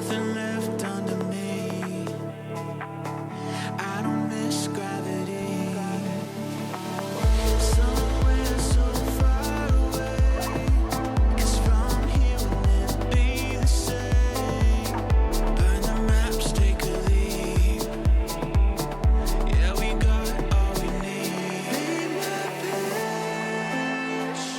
nothing left under me. I don't miss gravity. Somewhere so far away, 'cause from here we'll never be the same. Burn the maps, take a leave. Yeah, we got all we need. Be my parachute.